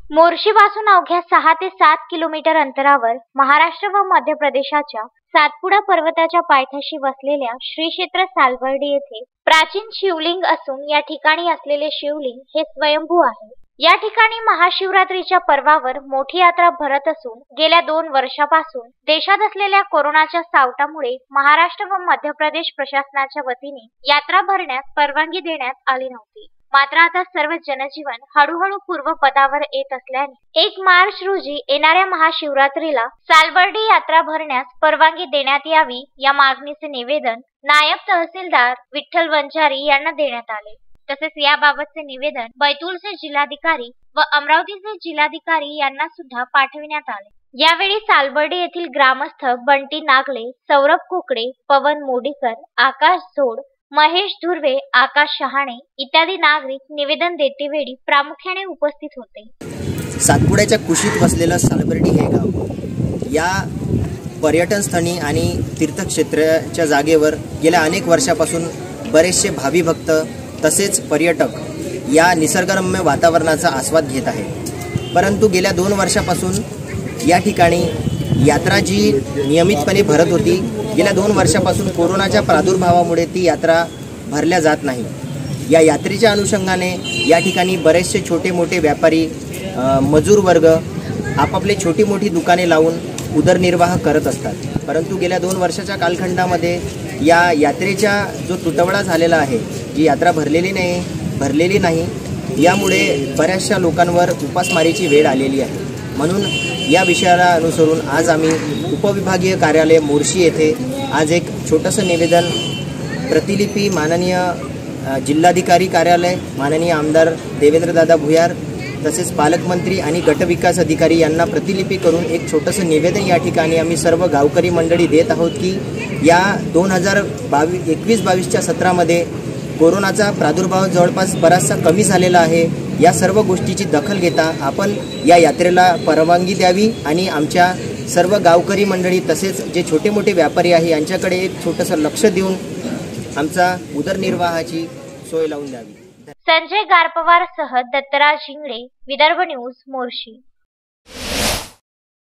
मोर्शीपासून अवघ्या 6 ते 7 किलोमीटर अंतरावर महाराष्ट्र व मध्य प्रदेशाच्या सातपुडा पर्वताच्या पायथ्याशी वसलेल्या श्री क्षेत्र सालबर्डी येथे प्राचीन शिवलिंग असून या ठिकाणी असलेले शिवलिंग हे स्वयंभू आहे। या ठिकाणी महाशिवरात्रीच्या पर्वावर मोठी यात्रा भरत असून गेल्या 2 वर्षापासून देशात असलेल्या कोरोनाच्या सावटामुळे महाराष्ट्र व मध्य प्रदेश प्रशासनाच्या वतीने यात्रा भरण्यास परवानगी देण्यात आली नव्हती। मात्र आता सर्व जनजीवन हळूहळू पूर्वपदावर येत असल्याने 1 मार्च रोजी येणाऱ्या महाशिवरात्रीला सालबर्डी यात्रा भरण्यास परवानगी देण्यात यावी या मागणीचे निवेदन नायब तहसीलदार विठ्ठल वंजारी यांना देण्यात आले। तसेच याबाबतचे निवेदन बैतूलचे जिल्हाधिकारी व अमरावतीचे जिल्हाधिकारी यांना सुद्धा पाठविण्यात आले। यावेळी सालबर्डी येथील ग्रामस्थ बंटी नागले, सौरभ कोकडे, पवन मोडीकर, आकाश जोड, महेश धुर्वे, आकाश शहाणे इत्यादी नागरिक निवेदन देतेवेळी प्रामुख्याने उपस्थित होते। सातपुड्याच्या कुशीत वसलेलं सालबर्डी हे गाव या पर्यटन स्थळी आणि तीर्थक्षेत्राच्या जागेवर गेल्या अनेक वर्षापासून बरेचसे भावी भक्त तसेच पर्यटक या निसर्गरम्य वातावरणाचा आस्वाद घेत आहेत। परंतु गेल्या 2 वर्षापासून या ठिकाणी यात्रा जी नियमितपणे भरत होती, गेल्या 2 वर्षापासून कोरोनाच्या प्रादुर्भावामुळे ती यात्रा भरल्या जात नाही। या यात्रेच्या अनुषंगाने या ठिकाणी बरेचसे छोटे मोठे व्यापारी, मजूर वर्ग आपापले छोटी मोठी दुकाने लावून उदरनिर्वाह करत असतात। परंतु गेल्या 2 वर्षाच्या कालखंडामध्ये या यात्रेचा जो तुटवडा झालेला आहे, जी यात्रा भरलेली नाही, यामुळे बऱ्याचशा लोकांवर उपासमारीची वेळ आलेली आहे। म्हणून या विषयाला अनुसरून आज आम्ही उपविभागीय कार्यालय मोर्शी येथे आज एक छोटंसं निवेदन प्रतिलिपी माननीय जिल्हाधिकारी कार्यालय, माननीय आमदार देवेंद्रदादा भुयार तसेच पालकमंत्री आणि गटविकास अधिकारी यांना प्रतिलिपी करून एक छोटंसं निवेदन या ठिकाणी आम्ही सर्व गावकरी मंडळी देत आहोत की या 2021-22च्या सत्रामध्ये कोरोनाचा प्रादुर्भाव जवळपास बराचसा कमी झालेला आहे। या सर्व गोष्टीची दखल घेता आपण या यात्रेला परवानगी द्यावी आणि आमच्या सर्व गावकरी मंडळी तसेच जे छोटे मोठे व्यापारी आहे यांच्याकडे एक छोटंसं लक्ष देऊन आमचा उदरनिर्वाहाची सोय लावून द्यावी। संजय गारपवार सह दत्तराज हिंगडे, विदर्भ न्यूज, मोर्शी।